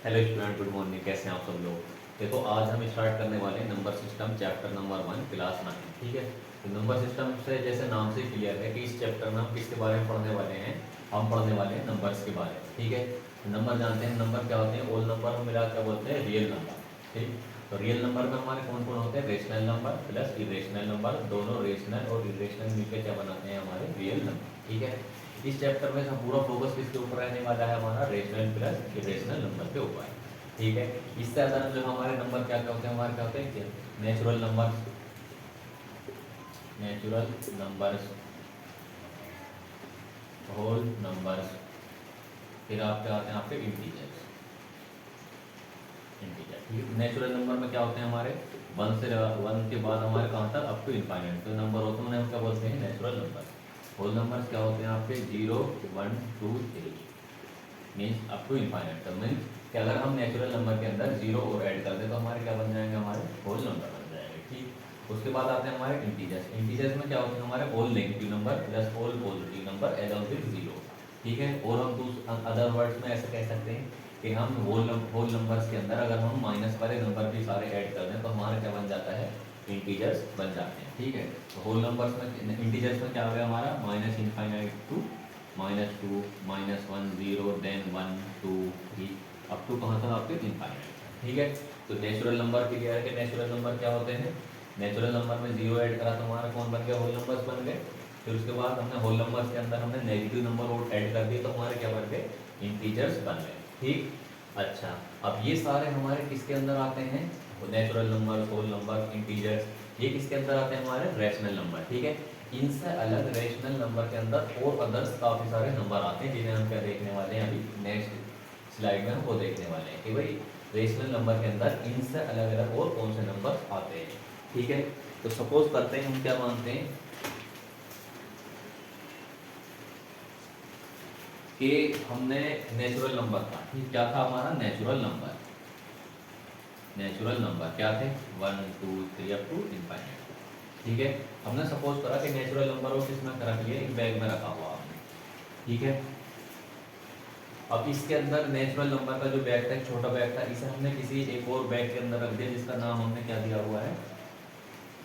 Hello student, good morning. कैसे हैं आप सब लोग। देखो, आज हम स्टार्ट करने वाले हैं number system chapter number 1 class 9। ठीक है। तो नंबर सिस्टम से जैसे नाम से क्लियर है कि इस चैप्टर में हम किसके बारे में पढ़ने वाले हैं। हम पढ़ने वाले हैं नंबर्स के बारे में। ठीक है। तो नंबर जानते हैं, नंबर क्या होते हैं। ओल नंबर हम मिला क्या बोलते हैं, रियल नंबर। ठीक। तो रियल नंबर में हमारे कौन कौन होते हैं, rational number plus irrational number. दोनों रेशनल और इरेशनल मिलकर क्या बनाते हैं, हमारे रियल नंबर। ठीक है। इस चैप्टर में सब पूरा फोकस किसके ऊपर रहने वाला है, हमारा रेशनल प्लस इरेशनल नंबर के ऊपर। ठीक है। इससे ज़्यादा जो हमारे नंबर क्या क्या होते हैं, हमारे क्या होते हैं, क्या natural number, natural numbers, whole numbers, फिर आप क्या आते हैं आपके इंटीजर्स। इंटीजर, ठीक है। नेचुरल नंबर में क्या होते हैं हमारे, वन के बाद हमारे कहाँ तक, अप टू इनफाइनाइट तो नंबर होते हैं, उन्हें हम क्या बोलते हैं, नेचुरल नंबर। होल नंबर्स क्या होते हैं आपके, 0 1 2 3 मीन्स अप टू इनफाइनाइट। तो मीन्स कि अगर हम नेचुरल नंबर के अंदर 0 और ऐड कर दें तो हमारे क्या बन जाएंगे, हमारे होल नंबर बन जाएंगे। ठीक। उसके बाद आते हैं हमारे इंटीजर्स। इंटीजर्स में क्या होते हैं हमारे, all negative number plus all positive number along with 0। ठीक है। और हम अदर वर्ड्स में ऐसे कह सकते हैं कि हम होल नंबर्स के अंदर अगर हम माइनस वाले नंबर भी सारे ऐड कर दें तो हमारा क्या बन जाता है, इंटीजर्स बन जाते हैं। ठीक है। तो होल नंबर्स में, इंटीजर्स में क्या हो गया हमारा, minus infinite to -2 -1 0 then 1 2 3 up to कहाँ तक आपके इनफाइनाइट। ठीक है। तो नेचुरल नंबर क्लियर है कि नेचुरल नंबर क्या होते हैं। नेचुरल नंबर में 0 ऐड करा तो हमारा कौन बन गया, होल नंबर्स बन गए। फिर उसके बाद हमने होल नंबर्स के अंदर हमने नेगेटिव नंबर और ऐड कर दिए तो हमारे क्या बन गए, इंटीजर्स बन गए। ठीक। अच्छा, अब ये सारे हमारे किसके अंदर आते हैं, natural number, whole number, integers, ये किसके अंदर आते हैं, हमारे रेशनल नंबर। ठीक है। इनसे अलग रेशनल नंबर के अंदर और अदर्स काफ़ी सारे नंबर आते हैं जिन्हें हम क्या देखने वाले हैं, अभी नेक्स्ट स्लाइड में हम वो देखने वाले हैं कि भाई रेशनल नंबर के अंदर इनसे अलग अलग और कौन से नंबर आते हैं। ठीक है। तो सपोज करते हैं हम क्या मानते हैं कि हमने नेचुरल नंबर था, ठीक, क्या था हमारा नेचुरल नंबर। नेचुरल नंबर क्या थे, 1 2 3 अप टू इनफाइनाइट। ठीक है। हमने सपोज करा कि नेचुरल नंबर को किसमें रख लिया, एक बैग में रखा हुआ हमने। ठीक है। अब इसके अंदर नेचुरल नंबर का जो बैग था, एक छोटा बैग था, इसे हमने किसी एक और बैग के अंदर रख दिया जिसका नाम हमने क्या दिया हुआ है,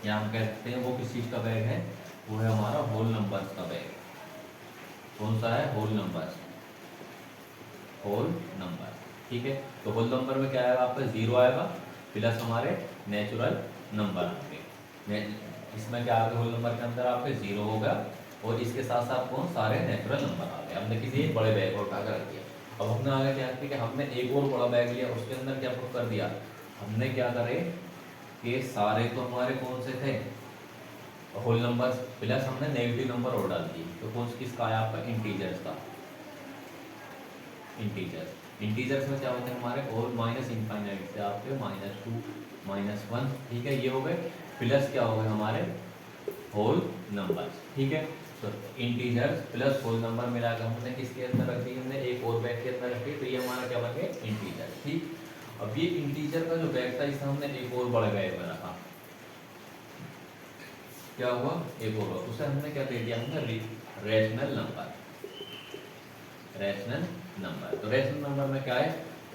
या हम कह सकते हैं वो किस चीज का बैग है, वो है हमारा होल नंबर्स का बैग। कौन सा है, होल नंबर्स, होल नंबर। ठीक है। तो होल नंबर में क्या आएगा आपका, 0 आएगा प्लस हमारे नेचुरल नंबर आएंगे। इसमें क्या आएगा, होल नंबर के अंदर आपके 0 होगा और इसके साथ साथ कौन, सारे नेचुरल नंबर आ गए। हमने किसी एक बड़े बैग को उठा कर रख दिया। अब हमने आगे क्या किया कि हमने एक और बड़ा बैग लिया, उसके अंदर क्या पुट कर दिया, हमने क्या करे कि सारे तो हमारे कौन से थे, होल नंबर प्लस हमने नेगेटिव नंबर और डाल दिए। तो कौन किसका आया आपका, इंटीजर्स का। इंटीजर्स, इंटीजर्स में क्या होते हैं हमारे, और माइनस इनफाइनाइट से आपके -2 -1। ठीक है, ये हो गए। प्लस क्या हो गए हमारे, होल नंबर्स। ठीक है। तो इंटीजर्स प्लस होल नंबर मिलाकर हमने किसके अंदर रख दी, हमने एक और बैग के अंदर रखी, तो ये हमारा क्या बन गया, इंटीजर। ठीक। अब ये इंटीजर का जो बैग था इसे हमने एक और बड़े बैग में रखा, क्या हुआ, एक और, उसे हमने क्या दे दिया, हमने रेशनल नंबर। रेशनल नंबर, तो रेशनल नंबर में क्या है,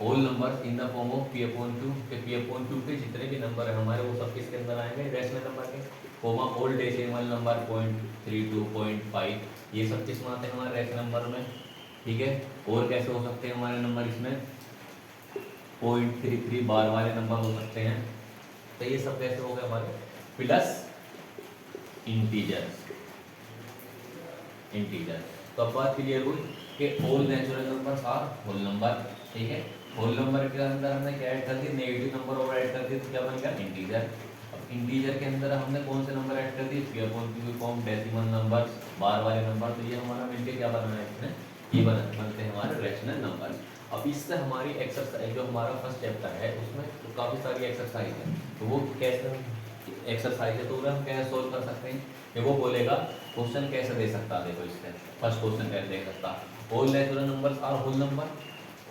all numbers in the form of p/2 के p/2 के जितने भी नंबर है हमारे वो सब किसके अंदर आएंगे, रेशनल नंबर के। कोमा ऑल डेसिमल नंबर 0.32 0.5 ये सब किस में आते हैं, हमारे रेशनल नंबर में। ठीक है। और कैसे हो सकते हैं हमारे नंबर, इसमें 0.33 बार वाले नंबर हो सकते हैं। तो ये सब कैसे हो गए हमारे, प्लस इंटीजर्स। इंटीजर, तो अब बात क्लियर हुई कि all natural numbers are whole number. ठीक है। होल नंबर के अंदर हमने क्या ऐड कर दिया, नेगेटिव नंबर और ऐड कर दिए तो क्या बन गया, इंटीजर। अब इंटीजर के अंदर हमने कौन से नंबर ऐड कर दिए, p/2 फॉर्म, डेसिमल नंबर, बार वाले नंबर। तो ये हमारा मिलके क्या बना है इसमें, ये बनते हैं हमारे रेशनल नंबर। अब इससे हमारी एक्सरसाइज, जो हमारा फर्स्ट चैप्टर है उसमें तो काफ़ी सारी एक्सरसाइज है, तो वो कैसे एक्सरसाइज है तो उन्हें हम कैसे सोल्व कर सकते हैं, कि वो बोलेगा क्वेश्चन कैसे दे सकता है। देखो इससे फर्स्ट क्वेश्चन कैसे दे सकता, all natural numbers are whole number,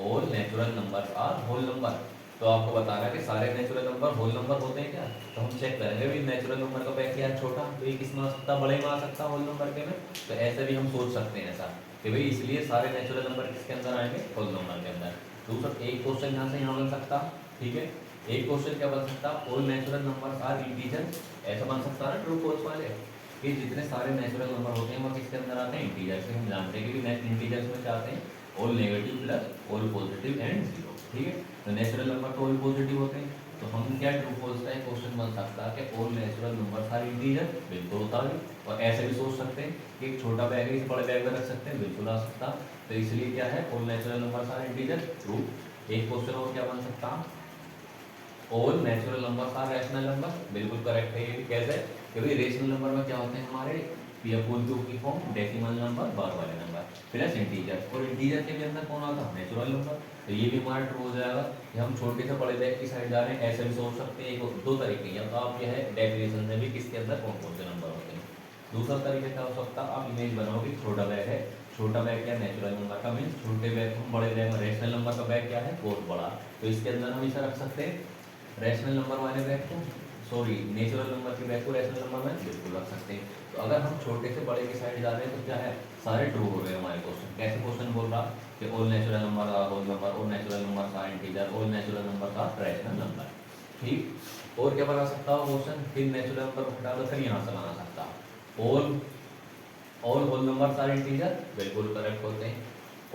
all natural numbers are whole number. तो आपको बता रहा है कि सारे नेचुरल नंबर होल नंबर होते हैं क्या, तो हम चेक करेंगे भी नेचुरल नंबर का बैग क्या है, छोटा, तो ये किस में आ सकता, बड़े में आ सकता होल नंबर के में। तो ऐसे भी हम सोच सकते हैं ऐसा कि भाई इसलिए सारे नेचुरल नंबर किसके अंदर आएंगे, होल नंबर के अंदर। दूसरा एक क्वेश्चन यहाँ से यहाँ बन सकता, ठीक है। एक क्वेश्चन क्या बन सकता, all natural numbers are integer, ऐसा बन सकता है ना ट्रू फॉल्स वाले, कि जितने सारे नेचुरल नंबर होते हैं वो किसके अंदर आते हैं, इंटीजर से। हम जानते हैं कि इंटीजर्स में क्या आते हैं, all negative plus all positive and zero, ठीक है। तो नेचुरल नंबर तो ऑल पॉजिटिव होते हैं, तो हम क्या ट्रू फॉल्स का एक क्वेश्चन बन सकता है कि ऑल नेचुरल नंबर सारे इंटीजर, बिल्कुल होता है। और ऐसे भी सोच सकते हैं कि एक छोटा बैग है इसे बड़े बैग में रख सकते हैं, बिल्कुल आ सकता। तो इसलिए क्या है, ऑल नेचुरल नंबर सारे इंटीजर, ट्रू। एक क्वेश्चन और क्या बन सकता, all natural number are rational number, बिल्कुल करेक्ट है ये भी। कैसे, क्योंकि रेशनल नंबर में क्या होते हैं हमारे, की फॉर्म, डेसिमल नंबर, बार वाले नंबर प्लस इंटीजर, और इंटीजर के भी अंदर कौन आता है, नेचुरल नंबर। तो ये भी हमारा ट्रू हो जाएगा कि हम छोटे से बड़े बैग की साइड जा रहे हैं। ऐसे भी सोच सकते हैं, एक दो तरीके, या तो आप यह डेफिनेशन में भी किसके अंदर कौन कौन से नंबर होते हैं। दूसरा तरीका क्या हो सकता, आप इमेज बनाओगे छोटा बैग है, छोटा बैग क्या, नेचुरल नंबर का मीन्स छोटे बैग हम बड़े बैग में, रेशनल नंबर का बैग क्या है, बहुत बड़ा। तो इसके अंदर हम इसे रख सकते हैं, रैशनल नंबर वाले बैग को, सॉरी नेचुरल नंबर के बैग को रैशनल नंबर में बिल्कुल रख सकते हैं। तो अगर हम छोटे से बड़े की साइड जा रहे हैं तो क्या है, सारे ट्रू हो रहे हैं हमारे क्वेश्चन। कैसे क्वेश्चन बोल रहा कि ऑल नेचुरल नंबर का whole number, all natural number का इंटीजर, ऑल नेचुरल नंबर का रैशनल नंबर, ठीक। और क्या बना सकता हो क्वेश्चन, फिर नेचुरल नंबर हटा दो, फिर यहाँ से बना सकता all whole number are integer, बिल्कुल करेक्ट होते हैं।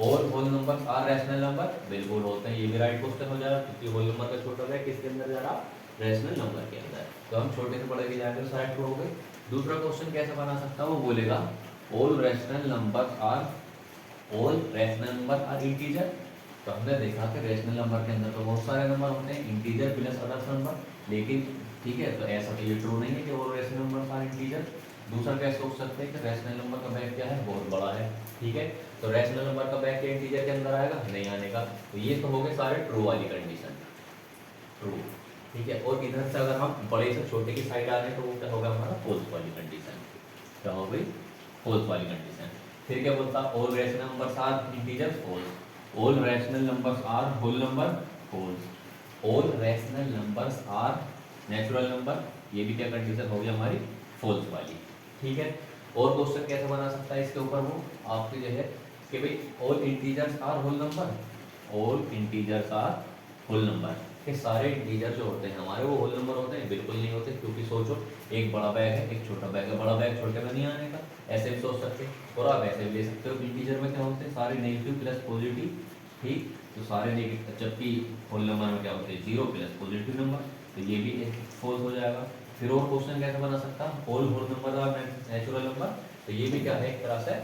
All whole number are rational number, बिल्कुल होते हैं, ये भी राइट क्वेश्चन हो जाएगा, क्योंकि होल नंबर का छोटा है किसके अंदर जा रहा, रैशनल नंबर के अंदर। तो हम छोटे से बड़े के जाकर सारे ट्रू हो गए। दूसरा क्वेश्चन कैसे बना सकता है, वो बोलेगा all rational number are integer. तो हमने देखा कि रैशनल नंबर के अंदर तो बहुत सारे नंबर होते हैं, इंटीजर प्लस अदर्स नंबर, लेकिन ठीक है, तो ऐसा तो ये ट्रू नहीं है कि all rational number are integer. दूसरा क्या सोच सकते हैं कि रैशनल नंबर का बैग क्या है, बहुत बड़ा है, ठीक है। तो रैशनल नंबर का बैग क्या इंटीजर के अंदर आएगा, नहीं आने का। तो ये तो हो गए सारे ट्रू वाली कंडीशन, ट्रू, ठीक है। और इधर से अगर हम बड़े से छोटे की साइड आ रहे हैं तो वो क्या होगा हमारा, फॉल्स वाली कंडीशन, क्या हो गई, फॉल्स वाली कंडीशन। फिर क्या बोलता, all rational numbers are integer, false. All rational numbers are whole number, false. All rational numbers are natural number, ये भी क्या कंडीशन होगी हमारी, फॉल्स वाली, ठीक है। और क्वेश्चन कैसे बना सकता है इसके ऊपर, वो आपके जो है कि भाई all integers are whole number, all integers are whole number, कि सारे इंटीजर जो होते हैं हमारे वो होल नंबर होते हैं, बिल्कुल नहीं होते। क्योंकि सोचो एक बड़ा बैग है, एक छोटा बैग है, बड़ा बैग छोटे में नहीं आने का, ऐसे भी सोच सकते हैं। और आप ऐसे भी ले सकते हो, इंटीजर में क्या होते हैं सारे नेगेटिव प्लस पॉजिटिव, ठीक। तो सारे नेगेटिव, जबकि होल नंबर में क्या होते हैं, जीरो प्लस पॉजिटिव नंबर, तो ये भी एक फॉल्स हो जाएगा। फिर और क्वेश्चन कैसे बना सकता, all whole number are natural number, तो ये भी क्या है एक तरह से,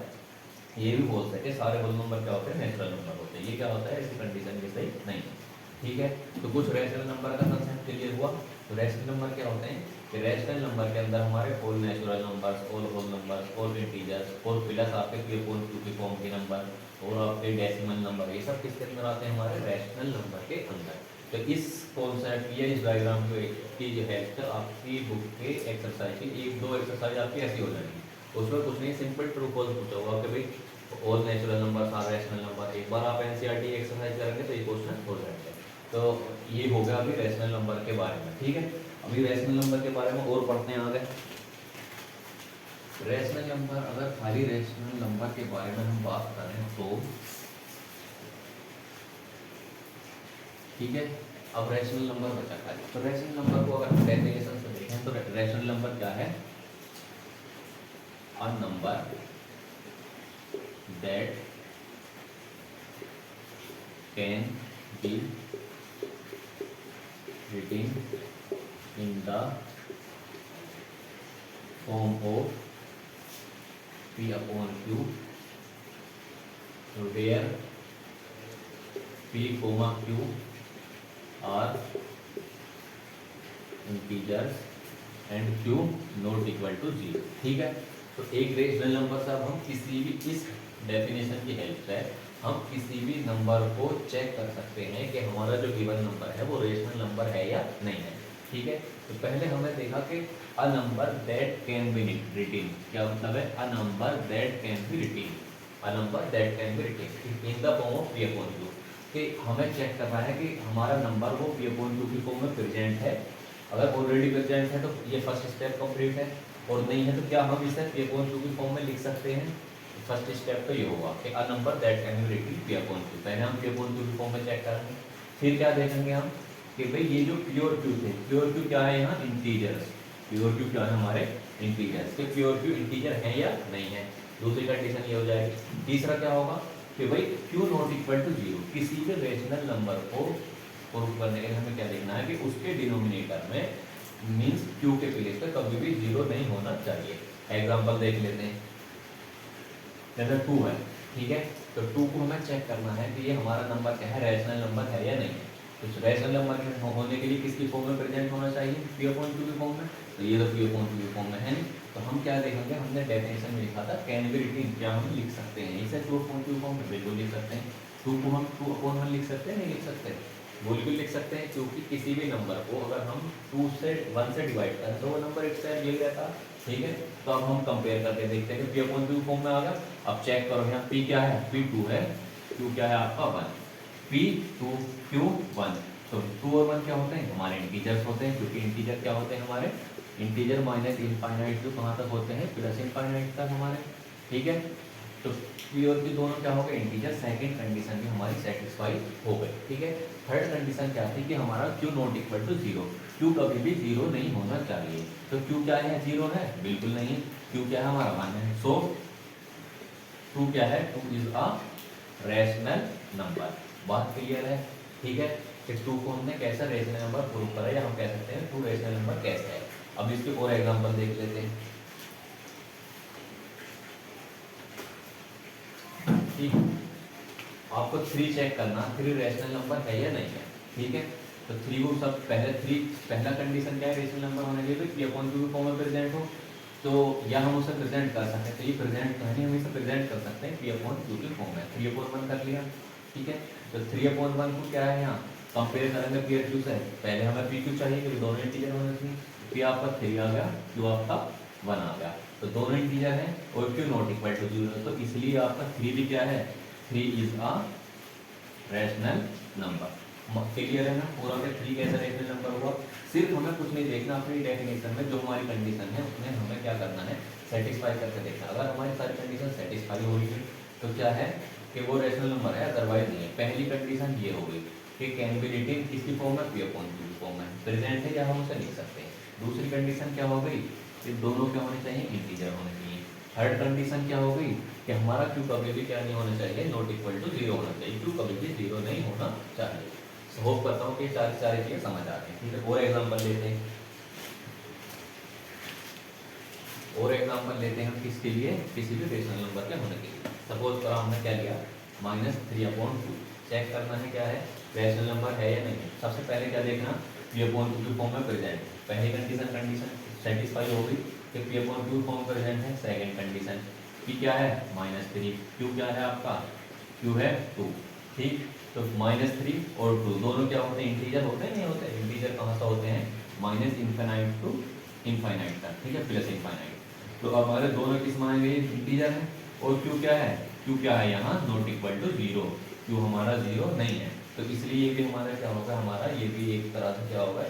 ये भी बोल सकते सारे होल नंबर क्या होते हैं, नेचुरल नंबर होते हैं। ये क्या होता है, इसकी कंडीशन भी सही नहीं है, ठीक है। तो कुछ रैशनल नंबर का कंसेप्ट क्लियर हुआ। तो रैशनल नंबर क्या होते हैं कि रैशनल नंबर के अंदर हमारे all natural numbers, all whole numbers, all integers, और प्लस आपके की फॉर्म के नंबर, और आपके डेसिमल नंबर, ये सब किसके अंदर आते हैं, हमारे रैशनल नंबर के अंदर। तो इस कॉन्सेप्ट या इस डायग्राम की जो हेल्प से आपकी बुक के एक्सरसाइज की एक दो एक्सरसाइज आपकी ऐसी हो जाएगी। उसमें कुछ नहीं, सिंपल ट्रू फॉल्स पूछा हुआ कि भाई all natural number are rational number. एक बार आप एनसीईआरटी एक्सरसाइज करेंगे तो ये क्वेश्चन हो जाएंगे। तो ये हो गया अभी रैशनल नंबर के बारे में, ठीक है। अभी रैशनल नंबर के बारे में और पढ़ते हैं आगे। रैशनल नंबर, अगर खाली रैशनल नंबर के बारे में हम बात करें तो ठीक है। अब रैशनल नंबर बचा खाली, तो रैशनल नंबर को अगर हम डेफिनेशन से देखें तो रैशनल नंबर क्या है, a number that can B written in the form of P upon Q, where P comma Q are integers and Q not equal to 0, ठीक है। तो एक रेशनल नंबर से अब हम किसी भी इस डेफिनेशन की हेल्प से हम किसी भी नंबर को चेक कर सकते हैं कि हमारा जो गिवन नंबर है वो रेशनल नंबर है या नहीं है, ठीक है। तो पहले हमने देखा कि a number that can be written, क्या मतलब है, a number that can be written, a number that can be written in the form of P upon Q, कि हमें चेक करना है कि हमारा नंबर वो P upon Q की फॉर्म में प्रेजेंट है। अगर ऑलरेडी प्रेजेंट है तो ये फर्स्ट स्टेप कंप्लीट है, और नहीं है तो क्या हम इसे P upon Q की फॉर्म में लिख सकते हैं। फर्स्ट स्टेप तो ये होगा कि a number that can be written p upon q। पहले हम p अपॉन q की फॉर्म में चेक करेंगे, फिर क्या देखेंगे हम कि भाई ये जो प्योर q थे, प्योर q क्या है यहाँ इंटीजर्स, प्योर q क्या है हमारे इंटीजर्स, कि प्योर q इंटीजर है या नहीं है। दूसरी कंडीशन ये हो जाएगी। तीसरा क्या होगा कि भाई q not equal to zero, किसी भी रेशनल नंबर को प्रूव करने के लिए हमें क्या देखना है कि उसके डिनोमिनेटर में मींस q के प्लेस पे कभी भी जीरो नहीं होना चाहिए। एग्जांपल देख लेते हैं, जैसे 2 है, ठीक है, तो 2 को हमें चेक करना है कि ये हमारा नंबर क्या है, रैशनल नंबर है या नहीं है। तो रैशनल नंबर होने के लिए किसकी फॉर्म में प्रेजेंट होना चाहिए, p अपॉन q की फॉर्म में। तो ये तो p अपॉन q की फॉर्म में है नहीं, तो हम क्या देखेंगे, हमने डेफिनेशन में लिखा था कैन बी रिटन, क्या हम लिख सकते हैं इसे 2 अपॉन q फॉर्म में, बिल्कुल लिख सकते हैं। 2 को हम 2 अपॉन 1 लिख सकते हैं, नहीं लिख सकते, बिल्कुल लिख सकते हैं, क्योंकि किसी भी नंबर को अगर हम 2 से 1 से डिवाइड करें तो वो नंबर इटसेल्फ यही रहता, ठीक है। तो अब हम कंपेयर करके देखते हैं कि p अपॉन q फॉर्म में आ गया। अब चेक करो यहाँ p क्या है, p 2 है, q क्या है आपका 1, p 2 q 1। तो 2 और 1 क्या होते हैं, हमारे इंटीजर्स होते हैं, क्योंकि इंटीजर क्या होते हैं हमारे, इंटीजर माइनस इनफाइनाइट टू कहाँ तक होते हैं, प्लस इनफाइनाइट तक हमारे, ठीक है। तो p और q दोनों क्या हो गए इंटीजर, सेकंड कंडीशन भी हमारी सेटिस्फाई हो गई, ठीक है। थर्ड कंडीशन क्या थी कि हमारा q not equal to zero, q कभी भी जीरो नहीं होना चाहिए। तो q क्या है, जीरो है, बिल्कुल नहीं, q क्या है हमारा 1 है। सो 2 क्या है, 2 इज अ रैशनल नंबर। बात क्लियर है, ठीक है, कि 2 को हमने कैसा रैशनल नंबर प्रूव करा, या हम कह सकते हैं 2 रैशनल नंबर कैसे है। अब इसके और एग्जांपल देख लेते हैं, ठीक। आपको 3 चेक करना, 3 रैशनल नंबर है या नहीं है, ठीक है। तो 3 को सब पहले 3 पहला कंडीशन क्या है रैशनल नंबर होने के लिए, p अपॉन q के फॉर्म में प्रेजेंट हो। तो या हम उसे प्रेजेंट कर सकते हैं, तो ये प्रेजेंट तो है नहीं, हम इसे प्रेजेंट कर सकते हैं p अपॉन q के फॉर्म में। 3 अपॉन 1 कर लिया, ठीक है। तो 3 अपॉन 1 को क्या है यहाँ कंपेयर करेंगे p और q से, पहले हमें p q चाहिए क्योंकि दोनों इंटीजर होने चाहिए। p आपका 3 आ गया, q आपका 1 आ गया, तो दोनों इंटीजर हैं और q not equal to zero, तो इसलिए आपका 3 भी क्या है, 3 is a rational number. Clear है ना पूरा के 3 कैसा रैशनल नंबर हुआ। सिर्फ हमें कुछ नहीं देखना, अपनी डेफिनेशन में जो हमारी कंडीशन है उसमें हमें क्या करना है, सेटिस्फाई करके देखना। अगर हमारी सारी कंडीशन सेटिस्फाई हो रही है तो क्या है कि वो रैशनल नंबर है, अदरवाइज नहीं है। पहली कंडीशन ये हो गई कि कैन बी रिटन किसकी फॉर्म में, p अपॉन q की फॉर्म में प्रेजेंट है, या हम उसे लिख सकते हैं। दूसरी कंडीशन क्या हो गई कि दोनों क्या होने चाहिए, इंटीजर होने चाहिए। थर्ड कंडीशन क्या हो गई कि हमारा q कभी भी क्या नहीं होना चाहिए, नॉट इक्वल टू जीरो होना चाहिए, q कभी भी जीरो नहीं होना चाहिए। होप करता हूँ कि सारी चीजें समझ आ गई, ठीक है। और एग्जांपल लेते हैं, और एग्जांपल लेते हैं हम किसके लिए, किसी भी रेशनल नंबर के होने के लिए। सपोज करो हमने क्या लिया -3/2, चेक करना है क्या है, रैशनल नंबर है या नहीं है। सबसे पहले क्या देखना, p/2 की फॉर्म में प्रेजेंट। पहली कंडीशन सेटिस्फाई हो गई कि p/2 फॉर्म प्रेजेंट है। सेकंड कंडीशन p क्या है -3, q क्या है आपका, q है 2, ठीक। तो -3 और 2 दोनों क्या होते हैं, इंटीजर होते हैं, नहीं होते। इंटीजर कहाँ से होते हैं, माइनस इनफाइनाइट टू इनफाइनाइट तक, ठीक है, प्लस इनफाइनाइट। तो अब हमारे दोनों किस माने गए, इंटीजर है। और q क्या है, q क्या है यहाँ not equal to zero, q हमारा जीरो नहीं है। तो इसलिए ये भी हमारा क्या होगा, हमारा ये भी एक तरह से क्या होगा,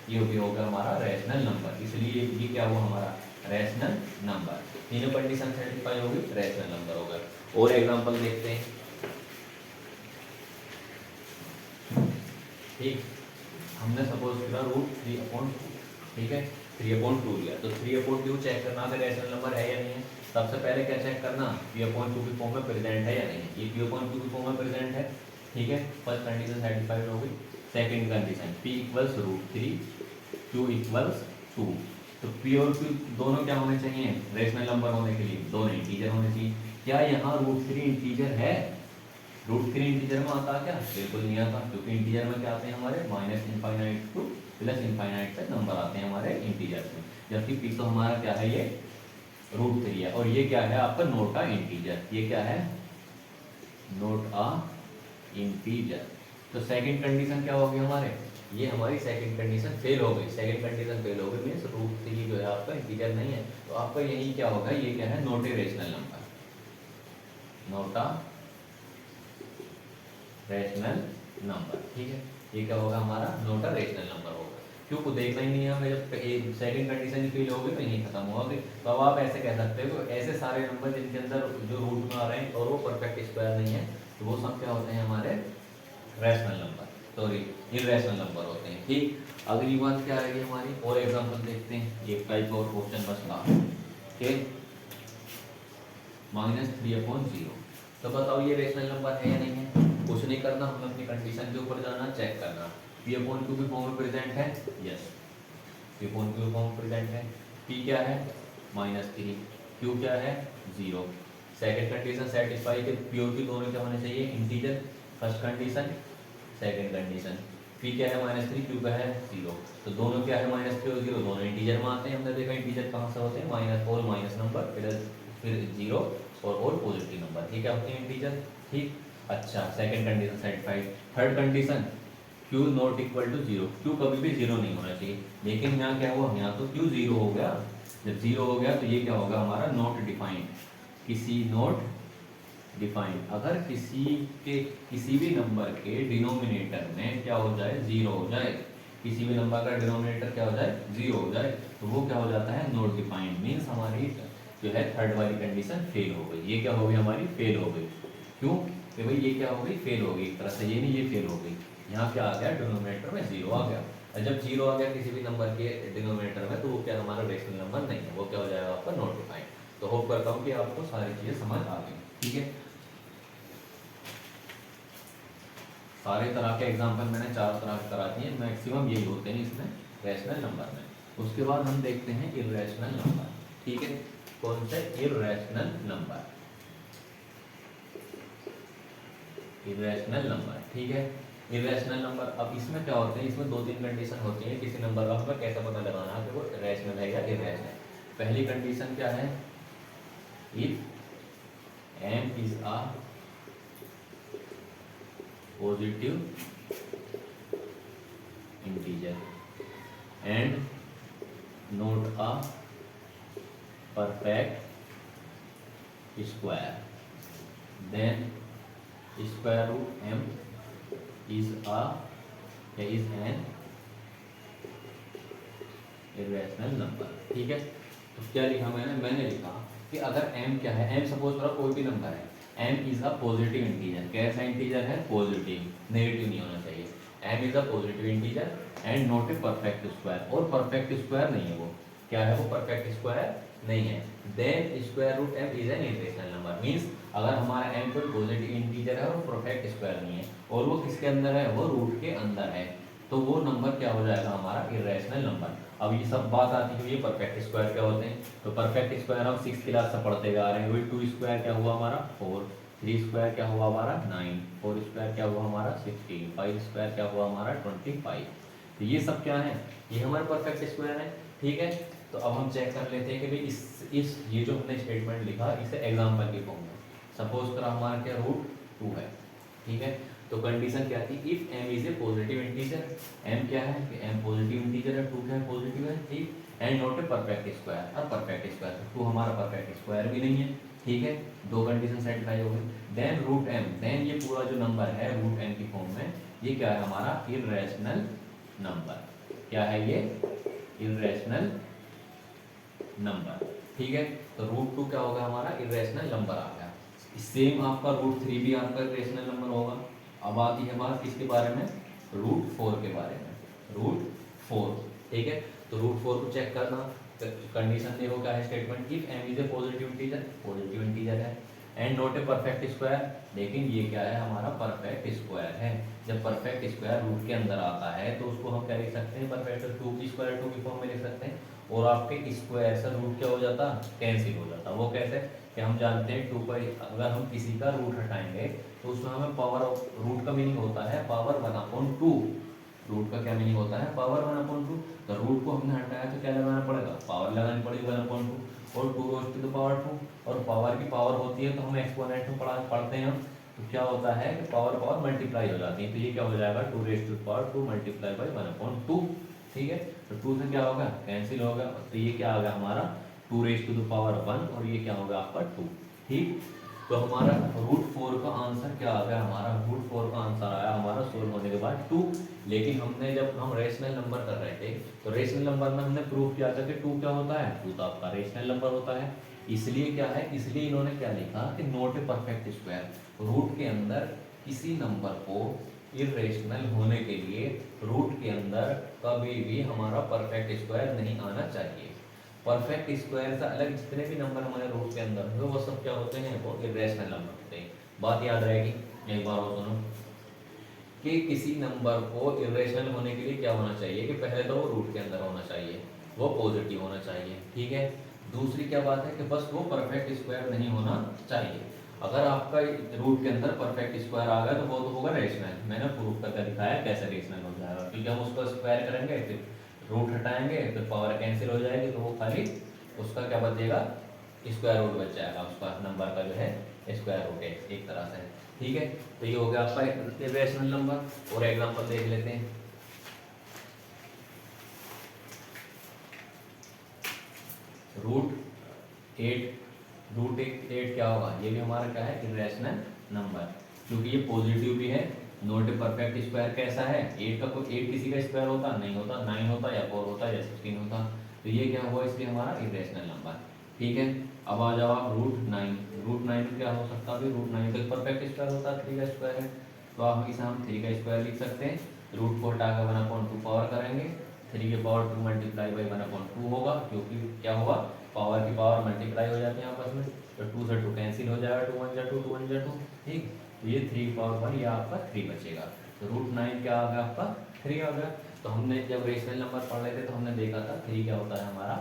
ये भी होगा हमारा रैशनल नंबर। इसलिए ये क्या हुआ हमारा रैशनल नंबर। तीनों कंडीशन सेटिस्फाई होगी, रैशनल नंबर होगा। और एग्जांपल देखते हैं, ठीक। हमने सपोज किया √3/2, ठीक है, 3/2 लिया। तो 3/2 चेक करना अगर रैशनल नंबर है या नहीं है। सबसे पहले क्या चेक करना, p/2 की फॉर्म में प्रेजेंट है या नहीं है। ये p/2 की फॉर्म में प्रेजेंट है, ठीक है, फर्स्ट कंडीशन सेटिस्फाइड हो गई। Second condition p = √3, q = 2। तो p और q दोनों क्या होने चाहिए, रैशनल नंबर होने के लिए दोनों इंटीजर होने चाहिए। क्या यहाँ √3 इंटीजर है, √3 इंटीजर में आता क्या, बिल्कुल नहीं आता, क्योंकि इंटीजर में क्या आते हैं हमारे minus infinite two plus infinite तक नंबर आते हैं हमारे इंटीजर में। जबकि p तो हमारा क्या है, ये √3 है, और ये क्या है आपका नोट अ इंटीजर, ये क्या है नोट अ इंटीजर। तो सेकंड कंडीशन क्या होगी हमारे, ये हमारी सेकंड कंडीशन फेल हो गई। सेकंड कंडीशन फेल हो गई मीन्स √3 जो है आपका इंटीजर नहीं है। तो आपका यही क्या होगा, ये क्या है note a rational number, note a rational number, ठीक है। ये क्या होगा हमारा नोट अ रैशनल नंबर होगा। क्यों को देखना ही नहीं है हमें, जब सेकंड कंडीशन ही फेल होगी तो यही खत्म होगा। तो अब आप ऐसे कह सकते हो ऐसे सारे नंबर जिनके अंदर जो रूट में आ रहे हैं और वो परफेक्ट स्क्वायर नहीं है, तो वो सब क्या होते हैं हमारे rational number, sorry irrational number होते हैं। ठीक, अगली बात क्या आएगी हमारी, और एग्जांपल देखते हैं, एक टाइप और क्वेश्चन बस था के -3/0। तो बताओ ये रेशनल नंबर है या नहीं है? कुछ नहीं करना, हमें अपनी कंडीशन के ऊपर जाना, चेक करना p/q की फॉर्म में प्रेजेंट है, यस p/q की फॉर्म में प्रेजेंट है। p क्या है -3, q क्या है 0। सेकंड कंडीशन सेटिस्फाई के p और q दोनों क्या होने चाहिए integer, first condition second condition. p क्या है -3, q का है 0, तो दोनों क्या है -3 और 0 दोनों इंटीजर में आते हैं। हमने देखा इंटीजर कहाँ से होते हैं, माइनस और माइनस नंबर फिर 0 और पॉजिटिव नंबर, ठीक है होते हैं इंटीजर। ठीक, अच्छा second condition satisfied. Third condition q not equal to 0, q कभी भी 0 नहीं होना चाहिए, लेकिन यहाँ क्या हुआ, यहाँ तो q 0 हो गया। जब 0 हो गया तो ये क्या होगा हमारा नॉट डिफाइंड, किसी नॉट डिफाइंड। अगर किसी भी नंबर के डिनोमिनेटर में क्या हो जाए 0 हो जाए, किसी भी नंबर का डिनोमिनेटर क्या हो जाए 0 हो जाए, तो वो क्या हो जाता है नॉट डिफाइंड, मीन्स हमारी जो है थर्ड वाली कंडीशन फेल हो गई। ये क्या हो गई हमारी फेल हो गई। क्यों कि भाई ये क्या हो गई फेल हो गई, एक तरह से ये नहीं ये फेल हो गई। यहाँ क्या आ गया डिनोमिनेटर में 0 आ गया, और जब 0 आ गया किसी भी नंबर के डिनोमिनेटर में, तो वो क्या हमारा रेशनल नंबर नहीं है, वो क्या हो जाएगा आपका नॉट डिफाइंड। तो होप करता हूँ कि आपको सारी चीज़ें समझ आ गई। ठीक है, सारे तरह के एग्जाम्पल मैंने 4 तरह के करा दिए, मैक्सिमम यही होते हैं इसमें रैशनल नंबर में। उसके बाद हम देखते हैं इर्रेशनल नंबर। ठीक है, कौन से इर्रेशनल नंबर, इर्रेशनल नंबर। ठीक है, इर्रेशनल नंबर, अब इसमें क्या होते हैं, इसमें 2-3 कंडीशन होती है किसी नंबर का, हमें कैसे पता लगाना है कि वो रैशनल है या इर्रेशनल। पहली कंडीशन क्या है, if m is a positive integer and not a perfect square, then square root m is an irrational number. ठीक है, तो क्या लिखा मैंने लिखा कि अगर m क्या है, m सपोज करो कोई भी नंबर है, m is a positive integer. कैसा इंटीजर है, पॉजिटिव, नेगेटिव नहीं होना चाहिए। m is a positive integer and not a perfect square, और परफेक्ट स्क्वायर नहीं है वो, क्या है वो परफेक्ट स्क्वायर नहीं है। Then square root m is an irrational number, means अगर हमारा m कोई पॉजिटिव इंटीजर है और परफेक्ट स्क्वायर नहीं है, और वो किसके अंदर है, वो रूट के अंदर है, तो वो नंबर क्या हो जाएगा हमारा इर्रेशनल नंबर। अब ये सब बात आती है, ये परफेक्ट स्क्वायर क्या होते हैं, तो परफेक्ट स्क्वायर हम 6th क्लास से पढ़ते आ रहे हैं। वही 2 स्क्वायर क्या हुआ हमारा 4, 3 स्क्वायर क्या हुआ हमारा 9, 4 स्क्वायर क्या हुआ हमारा 16, 5 स्क्वायर क्या हुआ हमारा 25। तो ये सब क्या है, ये हमारे परफेक्ट स्क्वायर है। ठीक है, तो अब हम चेक कर लेते हैं कि भाई इस ये जो हमने स्टेटमेंट लिखा इसे एग्जाम्पल की फॉर्म में, सपोज करो हमारा क्या रूट 2 है। ठीक है, तो कंडीशन क्या थी, if m is a positive integer, m क्या है कि m पॉजिटिव इंटीजर है, 2 क्या है पॉजिटिव है। ठीक, and not a perfect square, और परफेक्ट स्क्वायर 2 हमारा परफेक्ट स्क्वायर भी नहीं है। ठीक है, 2 कंडीशन सेटिस्फाई हो गई। देन रूट m, देन ये पूरा जो नंबर है रूट m की फॉर्म में, ये क्या है हमारा इर्रेशनल नंबर। क्या है ये इर्रेशनल नंबर। ठीक है, तो रूट 2 क्या होगा हमारा इर्रेशनल नंबर आ गया। सेम आपका रूट 3 भी आपका इर्रेशनल नंबर होगा। अब आती है बात किसके बारे में, रूट 4 के बारे में, रूट 4। ठीक है, तो रूट 4 को चेक करना, कंडीशन देखो क्या है statement, if m is a positive integer, positive integer है, and not a perfect square, लेकिन ये क्या है हमारा परफेक्ट स्क्वायर है। जब परफेक्ट स्क्वायर रूट के अंदर आता है तो उसको हम क्या लिख सकते हैं, परफेक्ट 2 की स्क्वायर 2 की फॉर्म में लिख सकते हैं, और आपके स्क्वायर से रूट क्या हो जाता, कैंसिल हो जाता। वो कैसे कि हम जानते हैं 2 पर अगर हम किसी का रूट हटाएंगे तो उसमें हमें पावर ऑफ रूट का मीनिंग होता है पावर 1/2। रूट का क्या मीनिंग होता है पावर 1/2। तो रूट को हमने हटाया तो क्या लगाना पड़ेगा, पावर लगानी पड़ेगी 1/2, और 2 रोज टू द पावर 2, और पावर की पावर होती है तो हम एक्सपोनेंट में पढ़ते हैं हम, तो क्या होता है कि पावर पावर मल्टीप्लाई हो जाती है। तो ये क्या हो जाएगा 2 raise to the power 2 multiply by 1/2। ठीक है, तो 2 से क्या होगा कैंसिल होगा, तो ये क्या आ गया हमारा 2 रेज टू द पावर 1, और ये क्या होगा आपका 2। ठीक, तो हमारा रूट 4 का आंसर क्या आ गया, हमारा रूट 4 का आंसर आया हमारा सोल्व होने के बाद 2। लेकिन हमने जब हम रेशनल नंबर कर रहे थे तो रेशनल नंबर में हमने प्रूफ किया था कि 2 क्या होता है, 2 तो आपका रेशनल नंबर होता है। इसलिए क्या है, इसलिए इन्होंने क्या लिखा कि not a perfect square, root के अंदर किसी नंबर को इरेशनल होने के लिए रूट के अंदर कभी भी हमारा परफेक्ट स्क्वायर नहीं आना चाहिए। परफेक्ट स्क्वायर से अलग जितने भी नंबर हमारे रूट के अंदर होंगे वो सब क्या होते हैं, वो इरेशनल नंबर होते हैं। बात याद रहेगी, एक बार और सुनो कि किसी नंबर को इरेशनल होने के लिए क्या होना चाहिए कि पहले तो वो रूट के अंदर होना चाहिए, वो पॉजिटिव होना चाहिए, ठीक है। दूसरी क्या बात है कि बस वो परफेक्ट स्क्वायर नहीं होना चाहिए। अगर आपका रूट के अंदर परफेक्ट स्क्वायर आ गया तो वो तो होगा रेशनल। मैंने प्रूफ करके दिखाया कैसे रेशनल हो जाएगा, क्योंकि हम उसको स्क्वायर करेंगे फिर रूट हटाएंगे फिर पावर कैंसिल हो जाएगी, तो वो खाली उसका क्या बचेगा, स्क्वायर रूट बच जाएगा, उसका नंबर का जो है स्क्वायर रूट है एक तरह से, ठीक है। तो ये हो गया आपका रेशनल नंबर। और एग्जांपल देख लेते हैं। रूट एट क्या होगा, ये भी हमारा क्या है, इरेशनल नंबर, क्योंकि ये पॉजिटिव भी है। नॉट ए परफेक्ट स्क्वायर कैसा है, 8 का कोई 8 किसी का स्क्वायर होता नहीं होता, 9 होता या 4 होता या 16 होता, तो ये क्या हुआ इसलिए हमारा इरेशनल नंबर, ठीक है। अब आ जाओ आप रूट 9 क्या हो सकता है, रूट 9 का परफेक्ट स्क्वायर होता है, 3 का स्क्वायर है, तो आप इसे हम 3 का स्क्वायर लिख सकते हैं। रूट को हटा कर 1/2 पावर करेंगे, 3 के पावर 2 मल्टीप्लाई बाई 1/2 होगा, क्योंकि क्या होगा, पावर की पावर मल्टीप्लाई हो जाती है आपस में, तो 2 से 2 कैंसिल हो जाएगा, 2 1 जा 2 2 1 जा 2, ठीक। तो ये 3 की पावर 1, ये आपका 3 बचेगा, तो रूट 9 क्या आ गया आपका 3 आ गया। तो हमने जब रेशनल नंबर पढ़ रहे थे तो हमने देखा था 3 क्या होता है हमारा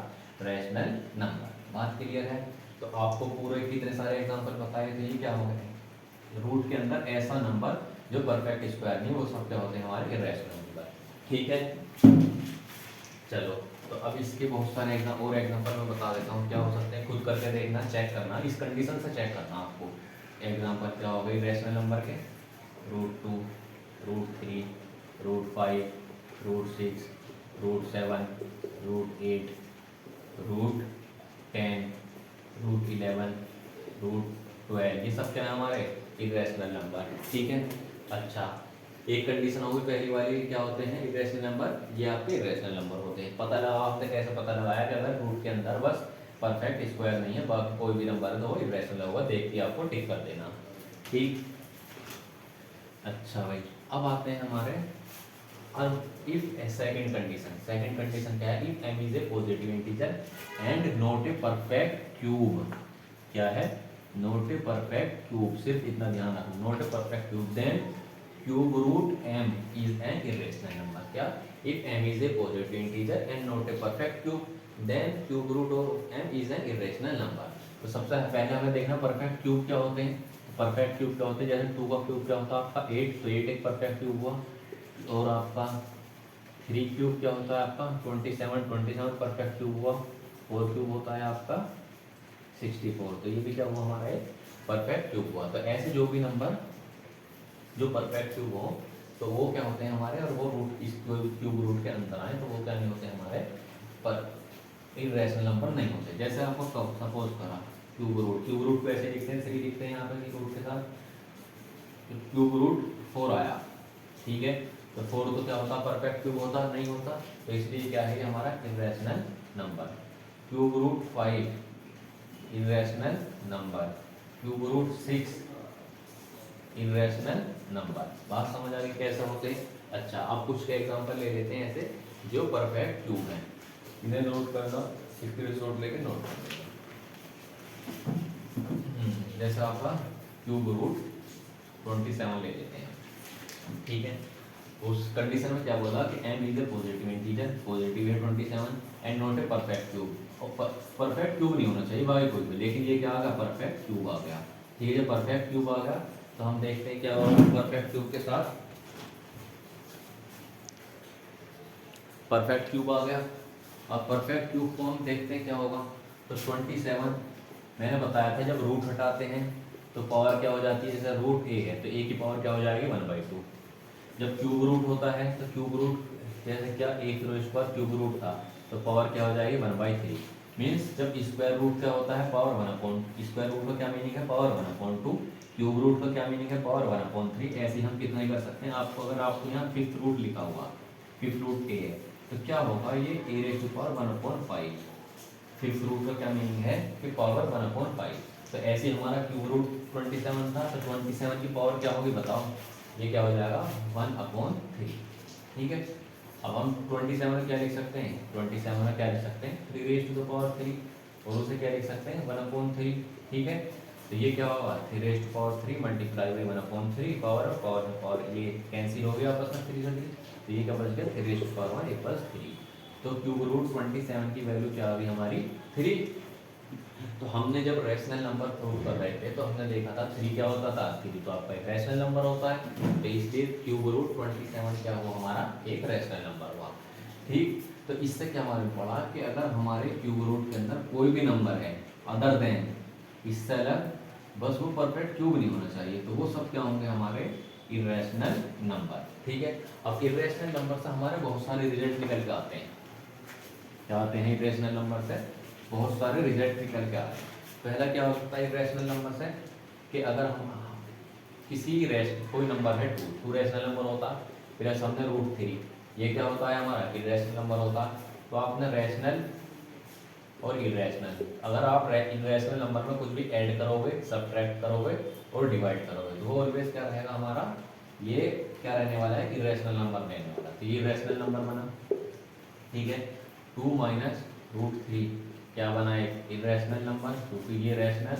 रेशनल नंबर। बात क्लियर है। तो आपको पूरे कितने सारे एग्जांपल बताए थे, ये क्या हो गए, रूट के अंदर ऐसा नंबर जो परफेक्ट स्क्वायर नहीं, वो सब क्या होते हैं हमारे इरेशनल नंबर, ठीक है। चलो, तो अब इसके बहुत सारे एग्जांपल मैं बता देता हूँ क्या हो सकते हैं, खुद करके देखना, चेक करना, इस कंडीशन से चेक करना आपको। एग्जांपल क्या हो गई रेशनल नंबर के, root 2, root 3, root 5, root 6, root 7, root 8, root 10, root 11, root 12, ये सब क्या है हमारे इरेशनल नंबर, ठीक है। अच्छा, एक कंडीशन होगी पहली वाली, क्या होते हैं इरेशनल नंबर, ये आपके इरेशनल नंबर होते हैं। पता लगा आपने कैसे पता लगाया कि अगर रूट के अंदर बस परफेक्ट स्क्वायर नहीं है, बाकी कोई भी नंबर है तो वो इरेशनल होगा, देख के आपको टिक कर देना, ठीक। अच्छा भाई, अब आते हैं हमारे इफ सेकंड कंडीशन क्या है, if m is a positive integer and not a perfect cube, क्या है, नॉट ए परफेक्ट क्यूब, सिर्फ इतना ध्यान रखो, not a perfect cube, then cube root m is an irrational number, क्या, if m is a positive integer and not a perfect cube, then cube root of m is an irrational number. तो सबसे पहले हमें देखना perfect cube क्या होते हैं। Perfect cube क्या होते हैं, जैसे 2 का क्यूब क्या होता है आपका 8, तो 8 एक परफेक्ट क्यूब हुआ। और आपका 3 क्यूब क्या होता है आपका 27 परफेक्ट क्यूब हुआ। 4 क्यूब होता है आपका 64, तो ये भी क्या हुआ हमारा एक परफेक्ट क्यूब हुआ। तो ऐसे जो भी नंबर जो परफेक्ट क्यूब हो तो वो क्या होते हैं हमारे, और वो रूट इस क्यूब रूट के अंदर आए तो वो क्या नहीं होते हमारे, पर इरेशनल नंबर नहीं होते। जैसे आपको सपोज करा क्यूब रूट को ऐसे लिखते हैं, सही लिखते हैं यहाँ पे रूट के साथ, क्यूब रूट 4 आया, ठीक है। तो 4 तो क्या होता, परफेक्ट क्यूब होता नहीं होता, तो इसलिए क्या है हमारा irrational number. Cube root 5 irrational number, cube root 6 irrational number. बात समझ आ गई कैसे होते हैं। अच्छा, अब कुछ के एग्जांपल ले लेते हैं ऐसे जो परफेक्ट क्यूब हैं, इन्हें नोट करना, स्क्रीनशॉट लेके नोट कर लेना। जैसे आपका क्यूब रूट 27 ले लेते हैं, ठीक है। उस कंडीशन में क्या बोला कि m is a positive integer, positive है 27 and not a perfect cube, और परफेक्ट क्यूब नहीं होना चाहिए बाकी कोई भी, लेकिन ये क्या आ गया, परफेक्ट क्यूब आ गया, ठीक है। परफेक्ट क्यूब आ गया तो हम देखते हैं क्या होगा परफेक्ट क्यूब के साथ। परफेक्ट क्यूब आ गया, अब परफेक्ट क्यूब को हम देखते हैं क्या होगा। तो 27 मैंने बताया था जब रूट हटाते हैं तो पावर क्या हो जाती है, जैसे रूट a है तो a की पावर क्या हो जाएगी 1/2। जब क्यूब रूट होता है तो क्यूब रूट जैसे क्या a किलो स्क्वायर क्यूब रूट था तो पावर क्या हो जाएगी 1/3। मीन्स जब स्क्वायर रूट क्या होता है पावर 1/2, स्क्वायर रूट का क्या मीनिंग है पावर 1/2, क्यूब रूट का क्या मीनिंग है, पावर 1/3। ऐसे ही हम कितना ही कर सकते हैं, आपको अगर आपको यहाँ फिफ्थ रूट लिखा हुआ, फिफ्थ रूट ए है, तो क्या होगा ये a⁵ 1/5। फिफ्थ रूट का क्या मीनिंग है कि पावर 1/5। तो ऐसे हमारा क्यूब रूट 27 था, तो 27 की पावर क्या होगी बताओ, ये क्या हो जाएगा 1/3। ठीक है, अब हम 27 क्या लिख सकते हैं, 27 में क्या लिख सकते हैं 3⁵3, और उसे क्या लिख सकते हैं 1/3। ठीक है, तो ये क्या होगा 3⁵3 मल्टीप्लाई बाई 1/3, पावर ये कैंसिल हो गया आपस में 3 से 3, तो ये क्या बच गया 3⁵1 = 3। तो क्यूब रूट 27 की वैल्यू क्या आ गई हमारी 3। तो हमने जब रैशनल नंबर प्रूव कर रहे थे तो हमने देखा था 3 क्या होता था, 3 तो आपका एक रैशनल नंबर होता है, तो इसलिए क्यूब रूट 27 क्या हुआ हमारा एक रैशनल नंबर हुआ। ठीक, तो इससे क्या मालूम पड़ा कि अगर हमारे क्यूब रूट के अंदर कोई भी नंबर है अदर देन, इससे अलग, बस वो परफेक्ट क्यूब नहीं होना चाहिए, तो वो सब क्या होंगे हमारे इरेशनल नंबर। ठीक है, अब इरेशनल नंबर से हमारे बहुत सारे रिजल्ट निकल के आते हैं। क्या आते हैं इरेशनल नंबर से, बहुत सारे रिजल्ट निकल के आते हैं। पहला क्या हो सकता है इरेशनल नंबर से कि अगर हम किसी कोई नंबर है 2 रैशनल नंबर होता, फिर हमने √3, ये क्या होता है हमारा इरेशनल नंबर होता। तो आपने रैशनल और इरेशनल, अगर आप इरेशनल नंबर में कुछ भी ऐड करोगे, सब्ट्रैक्ट करोगे और डिवाइड करोगे, तो वो ऑलवेज क्या रहेगा हमारा, ये क्या रहने वाला है इरेशनल नंबर रहने वाला। तो ये रैशनल नंबर बना। ठीक है, 2 - √3 क्या बना एक इरेशनल नंबर, क्योंकि ये रैशनल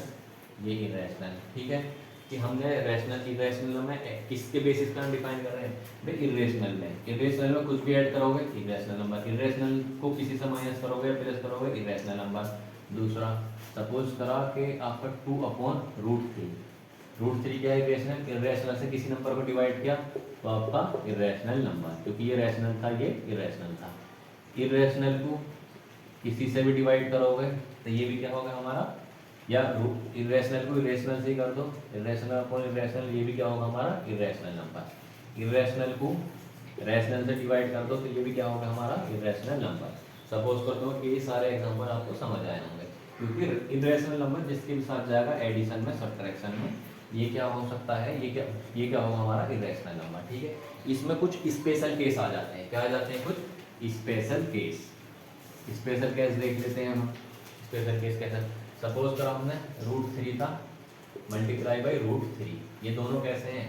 ये इरेशनल। ठीक है, कि हमने रैशनल इरेशनल में किसके बेसिस पर हम डिफाइन कर रहे हैं भाई इरेशनल में। इरेशनल में कुछ भी ऐड करोगे इरेशनल नंबर, इरेशनल को किसी से माइनस करोगे प्लस करोगे इरेशनल नंबर। दूसरा सपोज करा कि आपका 2/√3, √3 क्या है इरेशनल, इरेशनल से किसी नंबर को डिवाइड किया तो आपका इरेशनल नंबर, क्योंकि ये रैशनल था ये इरेशनल था। इरेशनल को किसी से भी डिवाइड करोगे तो ये भी क्या होगा हमारा, या इरेशनल को इरेशनल से ही कर दो, इरेशनल अपॉन इरेशनल, ये भी क्या होगा हमारा इरेशनल नंबर। इरेशनल को रैशनल से डिवाइड कर दो तो ये भी क्या होगा हमारा इरेशनल नंबर। सपोज कर दो कि ये सारे एग्जांपल आपको समझ आए होंगे, क्योंकि इरेशनल नंबर जिसके भी साथ जाएगा एडिशन में सब्ट्रैक्शन में, ये क्या हो सकता है, ये क्या होगा हमारा इरेशनल नंबर। ठीक है, इसमें कुछ स्पेशल केस आ जाते हैं, क्या आ जाते हैं कुछ स्पेशल केस। स्पेशल केस देख लेते हैं हम। स्पेशल केस कैसा, सपोज करो हमने √3 था मल्टीप्लाई बाई √3, ये दोनों कैसे हैं,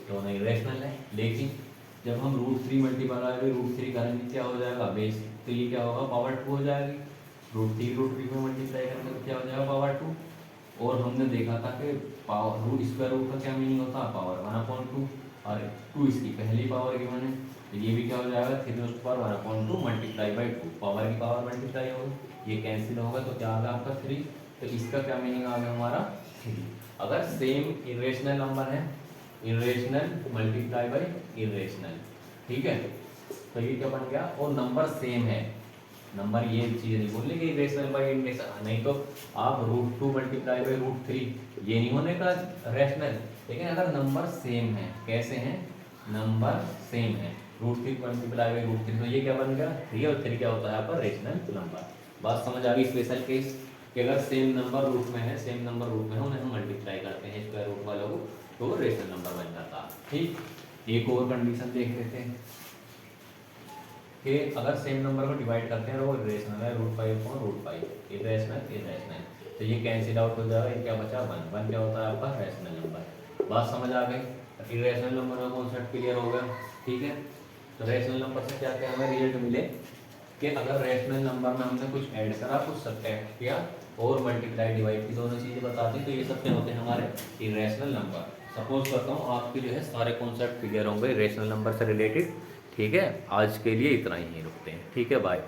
दोनों इरेशनल है। लेकिन जब हम √3 मल्टीप्लाई बाई √3 करेंगे क्या हो जाएगा बेस, तो ये क्या होगा पावर 2 हो जाएगी। √3 में मल्टीप्लाई करेंगे तो क्या हो जाएगा पावर 2। और हमने देखा था कि पावर स्क्वायर रूट का क्या मीनिंग होता है पावर 1/2, और 2 इसकी पहली पावर गिवन है, तो ये भी क्या हो जाएगा 3⁻1/2 मल्टीप्लाई बाई 2, पावर की पावर मल्टीप्लाई होगी, ये कैंसिल होगा तो क्या आ गया आपका 3। तो इसका क्या मीनिंग आ गया हमारा 3। अगर सेम इरेशनल नंबर है, इरेशनल मल्टीप्लाई बाई इरेशनल, ठीक है, तो ये क्या बन गया, और नंबर सेम है, नंबर ये चीज़ नहीं बोलने की इरेशनल बाई इरेशनल, नहीं तो आप √2 मल्टीप्लाई बाई √3 ये नहीं होने का रैशनल। लेकिन अगर नंबर सेम है, कैसे हैं, नंबर सेम है, √3 मल्टीप्लाई बाई √3, तो ये क्या बन गया 3, और 3 क्या होता है आपका रेशनल नंबर। बात समझ आ गई। स्पेशल केस कि अगर सेम नंबर रूट में है, सेम नंबर रूट में है, उन्हें हम मल्टीप्लाई करते हैं स्क्वायर रूट वालों को, तो वो रेशनल नंबर बन जाता है। ठीक, एक और कंडीशन देख लेते हैं कि अगर सेम नंबर को डिवाइड करते हैं और वो रेशनल है √5/√5, इरेशनल, तो ये कैंसिल आउट हो जाएगा, ये क्या बचा 1, 1 क्या होता है आपका रेशनल नंबर। बात समझ आ गई। इरेशनल नंबर का कॉन्सेप्ट क्लियर हो गया। ठीक है, तो रेशनल नंबर से क्या क्या हमें रिजल्ट मिले कि अगर रैशनल नंबर में हमने कुछ ऐड करा, कुछ सब्ट्रैक्ट किया और मल्टीप्लाई डिवाइड की, दोनों चीज़ें बता दी, तो ये सब क्या होते हैं हमारे इरेशनल नंबर। सपोज करता हूँ आपके जो है सारे कॉन्सेप्ट क्लियर होंगे इरेशनल नंबर से रिलेटेड। ठीक है, आज के लिए इतना ही रुकते हैं। ठीक है, बाय।